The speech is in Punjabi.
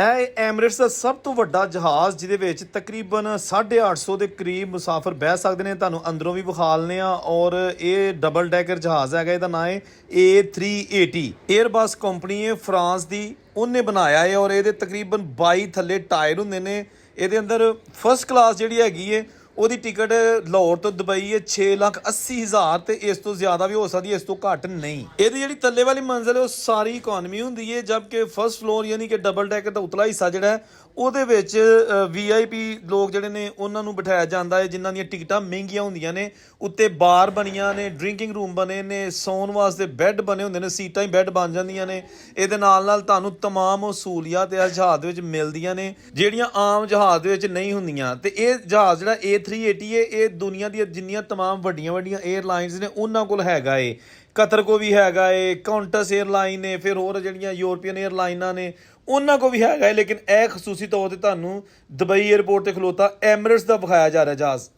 ਇਹ ਐਮਿਰੇਟਸ ਦਾ ਸਭ ਤੋਂ ਵੱਡਾ ਜਹਾਜ਼ ਜਿਹਦੇ ਵਿੱਚ ਤਕਰੀਬਨ 850 ਦੇ ਕਰੀਬ ਮੁਸਾਫਰ ਬਹਿ ਸਕਦੇ ਨੇ। ਤੁਹਾਨੂੰ ਅੰਦਰੋਂ ਵੀ ਵਿਖਾਲਨੇ ਆ। ਔਰ ਇਹ ਡਬਲ ਡੈਕਰ ਜਹਾਜ਼ ਹੈਗਾ, ਇਹਦਾ ਨਾਮ ਹੈ A380। 에ਅਰਬਸ ਕੰਪਨੀ ਹੈ ਫਰਾਂਸ ਦੀ, ਉਹਨੇ ਬਣਾਇਆ ਹੈ। ਔਰ ਇਹਦੇ ਤਕਰੀਬਨ 22 ਥੱਲੇ ਟਾਇਰ ਹੁੰਦੇ ਨੇ। ਇਹਦੇ ਅੰਦਰ ਫਸਟ ਕਲਾਸ ਜਿਹੜੀ ਹੈਗੀ ਹੈ ਉਹਦੀ ਟਿਕਟ ਲਾਹੌਰ ਤੋਂ ਦੁਬਈ ਹੈ 6,80,000 ਤੇ ਇਸ ਤੋਂ ਜ਼ਿਆਦਾ ਵੀ ਹੋ ਸਕਦੀ ਹੈ, ਇਸ ਤੋਂ ਘੱਟ ਨਹੀਂ। ਇਹਦੀ ਜਿਹੜੀ ਥੱਲੇ ਵਾਲੀ ਮੰਜ਼ਿਲ ਹੈ ਉਹ ਸਾਰੀ ਇਕਨੋਮੀ ਹੁੰਦੀ ਹੈ, ਜਦਕਿ ਫਸਟ ਫਲੋਰ ਯਾਨੀ ਕਿ ਡਬਲ ਡੈਕਰ ਦਾ ਉਤਲਾ ਹਿੱਸਾ ਜਿਹੜਾ ਹੈ ਉਹਦੇ ਵਿੱਚ VIP ਲੋਕ ਜਿਹੜੇ ਨੇ ਉਹਨਾਂ ਨੂੰ ਬਿਠਾਇਆ ਜਾਂਦਾ ਹੈ, ਜਿਨ੍ਹਾਂ ਦੀਆਂ ਟਿਕਟਾਂ ਮਹਿੰਗੀਆਂ ਹੁੰਦੀਆਂ ਨੇ। ਉੱਤੇ ਬਾਰ ਬਣੀਆਂ ਨੇ, ਡਰਿੰਕਿੰਗ ਰੂਮ ਬਣੇ ਨੇ, ਸੌਣ ਵਾਸਤੇ ਬੈੱਡ ਬਣੇ ਹੁੰਦੇ ਨੇ, ਸੀਟਾਂ ਹੀ ਬੈੱਡ ਬਣ ਜਾਂਦੀਆਂ ਨੇ। ਇਹਦੇ ਨਾਲ ਨਾਲ ਤੁਹਾਨੂੰ ਤਮਾਮ ਅਸੂਲੀਅਤ ਇਸ ਜਹਾਜ਼ ਦੇ ਵਿੱਚ ਮਿਲਦੀਆਂ ਨੇ ਜਿਹੜੀਆਂ ਆਮ ਜਹਾਜ਼ ਦੇ ਵਿੱਚ ਨਹੀਂ ਹੁੰਦੀਆਂ। ਤੇ ਇਹ ਜਹਾਜ਼ ਜਿਹੜਾ A380 ਹੈ ਇਹ ਦੁਨੀਆ ਦੀਆਂ ਜਿੰਨੀਆਂ ਤਮਾਮ ਵੱਡੀਆਂ ਵੱਡੀਆਂ 에ਅਰਲਾਈਨਸ ਨੇ ਉਹਨਾਂ ਕੋਲ ਹੈਗਾ ਏ। ਕਤਰ ਕੋ ਵੀ ਹੈਗਾ ਏ, ਕਾਉਂਟਸ 에ਅਰਲਾਈਨ ਨੇ, ਫਿਰ ਹੋਰ ਜਿਹੜੀਆਂ ਯੂਰਪੀਅਨ 에ਅਰਲਾਈਨਾਂ ਨੇ ਉਹਨਾਂ ਕੋ ਵੀ ਹੈਗਾ ਏ। ਲੇਕਿਨ ਇਹ ਖਸੂਸੀ ਤੌਰ ਤੇ ਤੁਹਾਨੂੰ ਦੁਬਈ 에ਅਰਪੋਰਟ ਤੇ ਖਲੋਤਾ ਐਮਿਰੇਟਸ ਦਾ ਵਿਖਾਇਆ ਜਾ ਰਿਹਾ ਜਹਾਜ਼।